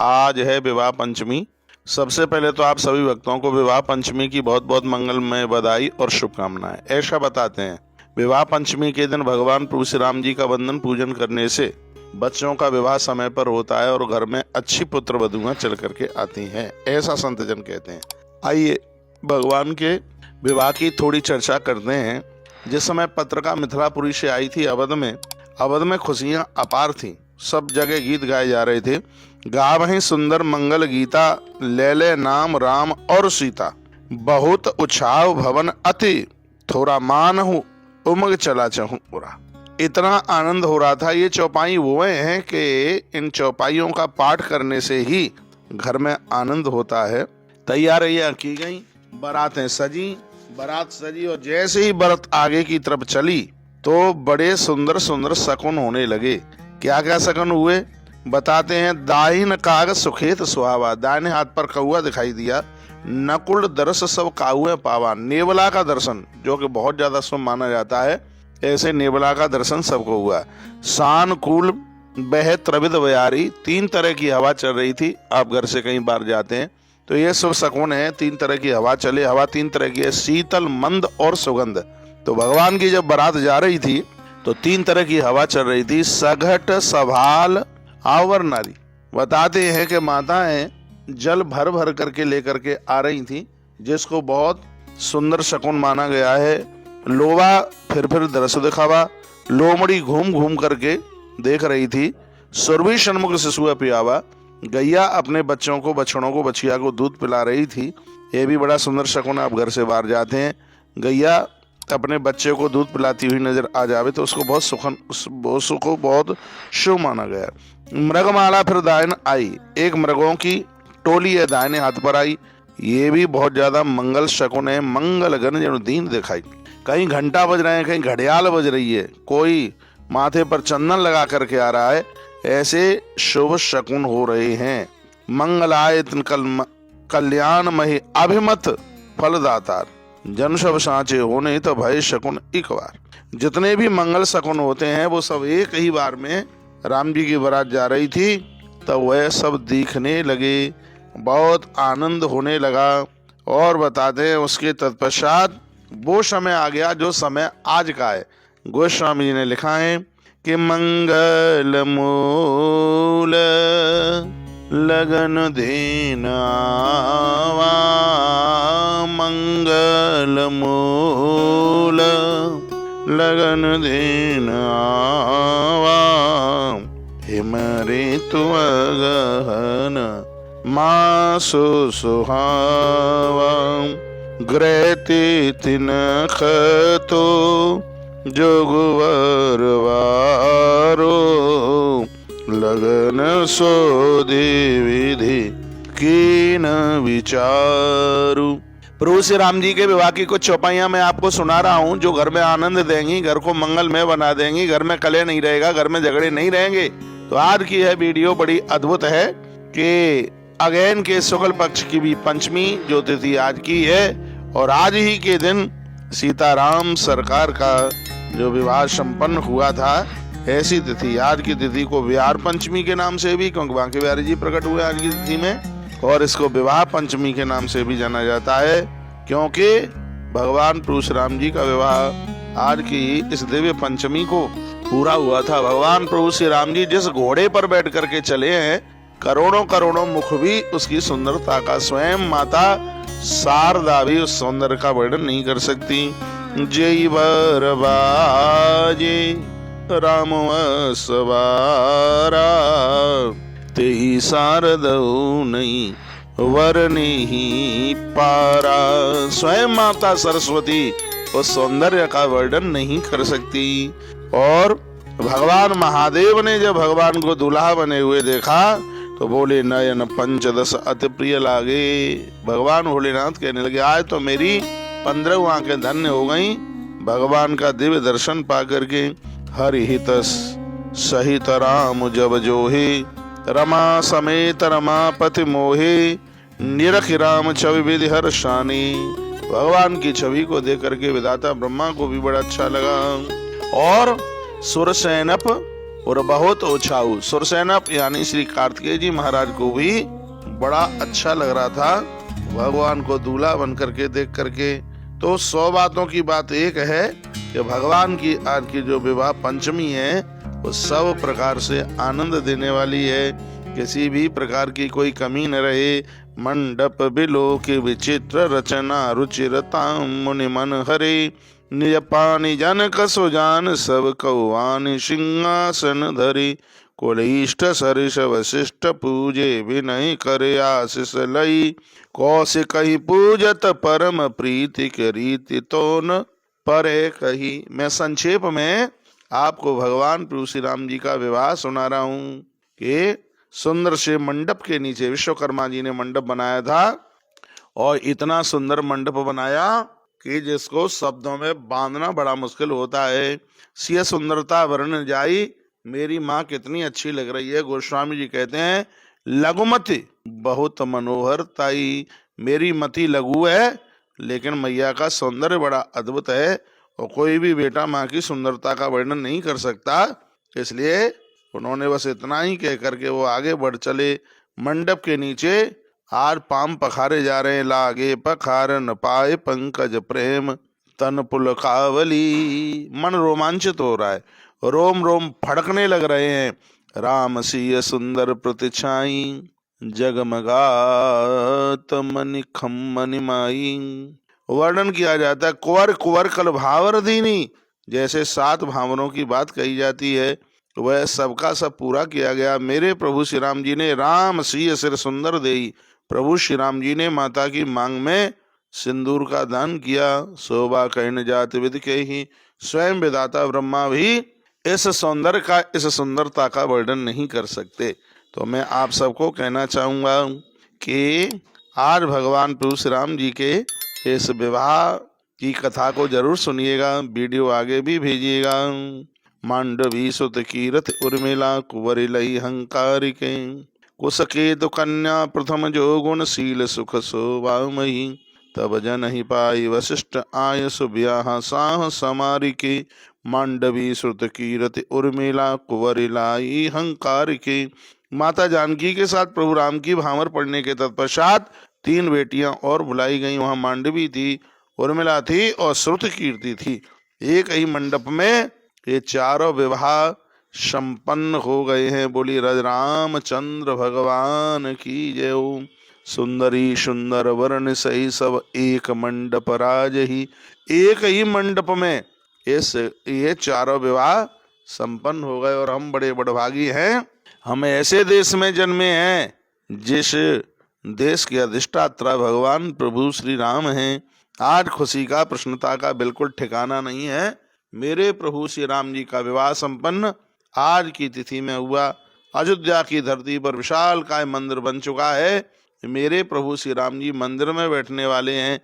आज है विवाह पंचमी। सबसे पहले तो आप सभी भक्तों को विवाह पंचमी की बहुत बहुत मंगलमय बधाई और शुभकामनाएं। ऐसा बताते हैं, विवाह पंचमी के दिन भगवान प्रभु श्री राम जी का वंदन पूजन करने से बच्चों का विवाह समय पर होता है और घर में अच्छी पुत्र वधुआं चल करके आती हैं, ऐसा संतजन कहते हैं। आइए भगवान के विवाह की थोड़ी चर्चा करते हैं। जिस समय पत्रिका मिथिलापुरी से आई थी अवध में खुशियां अपार थी। सब जगह गीत गाए जा रहे थे। गावहीं सुंदर मंगल गीता, ले ले नाम राम और सीता। बहुत उछाव भवन अति, थोड़ा मान हूँ उमग चला चाहूँ पूरा। इतना आनंद हो रहा था। ये चौपाई वो हैं कि इन चौपाइयों का पाठ करने से ही घर में आनंद होता है। तैयारियां की गई, बारात सजी और जैसे ही बारात आगे की तरफ चली तो बड़े सुंदर सुंदर शकुन होने लगे। क्या क्या शकुन हुए बताते हैं। दाहिन काग सुखेत सुहावा, दाहिने हाथ पर कौआ दिखाई दिया। नकुल दर्श सब काहुए पावा, नेवला का दर्शन जो कि बहुत ज्यादा शुभ माना जाता है, ऐसे नेवला का दर्शन सबको हुआ। सानुकूल बह त्रिविध बयारी, 3 तरह की हवा चल रही थी। आप घर से कहीं बाहर जाते हैं तो ये शुभ शकुन है, 3 तरह की हवा चले। हवा 3 तरह की है, शीतल, मंद और सुगंध। तो भगवान की जब बारात जा रही थी तो 3 तरह की हवा चल रही थी। सघट, सभाल, आवर नारी। बताते हैं कि माताएं जल भर भर करके लेकर के आ रही थी, जिसको बहुत सुंदर शकुन माना गया है। लोवा फिर दरस दिखावा, लोमड़ी घूम घूम करके देख रही थी। सुरभि सन्मुख शिशु पियावा, गैया अपने बच्चों को, बछड़ों को, बछिया को दूध पिला रही थी। ये भी बड़ा सुंदर शकुन। आप घर से बाहर जाते हैं, गैया अपने बच्चे को दूध पिलाती हुई नजर आ जावे तो उसको बहुत शुभ माना गया। मृगमाला फिर दायन आई, एक मृगों की टोली है दाहिने हाथ पर आई। ये भी बहुत ज्यादा मंगल शकुन है। मंगल गण जन दीन दिखाई, कहीं घंटा बज रहे हैं, कहीं घड़ियाल बज रही है, कोई माथे पर चंदन लगा करके आ रहा है, ऐसे शुभ शकुन हो रहे हैं। मंगलायत कल्याण मही अभिमत फलदातार, जन सब सांचे होने तो भय शकुन एक बार। जितने भी मंगल शकुन होते हैं वो सब एक ही बार में राम जी की बारात जा रही थी तो वह सब दिखने लगे, बहुत आनंद होने लगा। और बताते हैं उसके तत्पश्चात वो समय आ गया जो समय आज का है। गोस्वामी जी ने लिखा है कि मंगल मूल लगन देना, मंगल मूल लगन देना, हिमरे तु गहन मासु सुहावा, ग्रहते तिनख तो जोगवर वारो, लगन सो विधि कीन विचारू। प्रभु श्री राम जी के विवाह की कुछ चौपाइयां मैं आपको सुना रहा हूं जो घर में आनंद देंगी, घर को मंगलमय बना देंगी। घर में कलह नहीं रहेगा, घर में झगड़े नहीं रहेंगे। तो आज की यह वीडियो बड़ी अद्भुत है कि अगेन के शुक्ल पक्ष की भी पंचमी जो तिथि आज की है और आज ही के दिन सीताराम सरकार का जो विवाह संपन्न हुआ था, ऐसी तिथि आज की तिथि को विहार पंचमी के नाम से भी, क्योंकि बांके बिहारी जी प्रकट हुए आज की तिथि में, और इसको विवाह पंचमी के नाम से भी जाना जाता है क्योंकि भगवान प्रभु श्री राम जी का विवाह आज की इस दिव्य पंचमी को पूरा हुआ था। भगवान प्रभु श्री राम जी जिस घोड़े पर बैठ करके चले हैं, करोड़ों करोड़ों मुख भी उसकी सुंदरता का, स्वयं माता शारदा भी उस सौंदर्य का वर्णन नहीं कर सकती। जय बरबाजे राम सवारा, तेहि शारदऊ नहीं वरने ही पारा। स्वयं माता सरस्वती उस सौंदर्य का वर्णन नहीं कर सकती। और भगवान महादेव ने जब भगवान को दूल्हा बने हुए देखा तो बोले नयन पंचदश अति प्रिय लागे। भगवान भोलेनाथ कहने लगे आज तो मेरी 15 आंखें धन्य हो गई भगवान का दिव्य दर्शन पा करके। हरि हितस सहित राम जब जोहे, रमा समेत रमापति मोहे, निरख राम छवि विधि हर्षानी। भगवान की छवि को देख करके विधाता ब्रह्मा को भी बड़ा अच्छा लगा। और सुरसैनप और बहुत ओछाऊ। सुरसेना यानी श्री कार्तिकेय जी महाराज को भी बड़ा अच्छा लग रहा था भगवान को दूल्हा बन करके देख करके। तो 100 बातों की बात एक है कि भगवान की आज की जो विवाह पंचमी है वो सब प्रकार से आनंद देने वाली है, किसी भी प्रकार की कोई कमी न रहे। मंडप बिलोक विचित्र रचना रुचिरता मुनि मन हरे, निज पानी जन कसो जान सब कौआन सिंहासन धरे, कुलइष्ट सरिष वशिष्ठ पूजे विनय करे आशीष लई, कौशिक कही पूजत परम प्रीति के रीति तोन परे कही। मैं संक्षेप में आपको भगवान प्रभु श्री राम जी का विवाह सुना रहा हूँ कि सुंदर से मंडप के नीचे विश्वकर्मा जी ने मंडप बनाया था, और इतना सुंदर मंडप बनाया कि जिसको शब्दों में बांधना बड़ा मुश्किल होता है। सिय सुंदरता वर्ण जाई, मेरी माँ कितनी अच्छी लग रही है। गोस्वामी जी कहते हैं लघुमति बहुत मनोहर ताई, मेरी मति लघु है लेकिन मैया का सौंदर्य बड़ा अद्भुत है, और कोई भी बेटा माँ की सुंदरता का वर्णन नहीं कर सकता। इसलिए उन्होंने बस इतना ही कह करके वो आगे बढ़ चले। मंडप के नीचे आज पाम पखारे जा रहे हैं, लागे पखार न पाए पंकज प्रेम तन पुलकावली। मन रोमांचित हो रहा है, रोम रोम फड़कने लग रहे हैं। राम सिय सुंदर प्रतिछाई जगमगात मनि खम्मनि माई। वर्णन किया जाता है कुंवर कुंवर कल भावर दीनी, जैसे 7 भावरों की बात कही जाती है वह सबका सब पूरा किया गया। मेरे प्रभु श्री राम जी ने राम सिय सिर सुंदर देई, प्रभु श्री राम जी ने माता की मांग में सिंदूर का दान किया। शोभा कहन जात विद के ही, स्वयं विधाता ब्रह्मा भी इस सौंदर्य का, इस सुंदरता का वर्णन नहीं कर सकते। तो मैं आप सबको कहना चाहूंगा कि आज भगवान प्रभु श्री राम जी के इस विवाह की कथा को जरूर सुनिएगा, वीडियो आगे भी भेजिएगा। मांडवी सुत कीरत उर्मिला कुंवर लई हंकारिके, कुसकेत कन्या प्रथम जो गुण शील सुख शोभामयी, तब जन ही पाई वशिष्ठ आय सुब्याह साह समारिके, मांडवी श्रुत कीरत उर्मिला कुंवर लाई हंकारिके। माता जानकी के साथ प्रभु राम की भामर पड़ने के तत्पश्चात 3 बेटियां और बुलाई गई। वहां मांडवी थी, उर्मिला थी और श्रुत कीर्ति थी। एक ही मंडप में ये चारों विवाह संपन्न हो गए हैं। बोली रज रामचंद्र भगवान की जय। सुंदरी सुंदर वर्ण सही सब एक मंडप राज ही, एक ही मंडप में ये चारों विवाह संपन्न हो गए। और हम बड़े बड़भागी हैं, हम ऐसे देश में जन्मे हैं जिस देश के अधिष्ठाता भगवान प्रभु श्री राम हैं। आज खुशी का, प्रसन्नता का बिल्कुल ठिकाना नहीं है। मेरे प्रभु श्री राम जी का विवाह संपन्न आज की तिथि में हुआ। अयोध्या की धरती पर विशाल काय मंदिर बन चुका है। मेरे प्रभु श्री राम जी मंदिर में बैठने वाले हैं।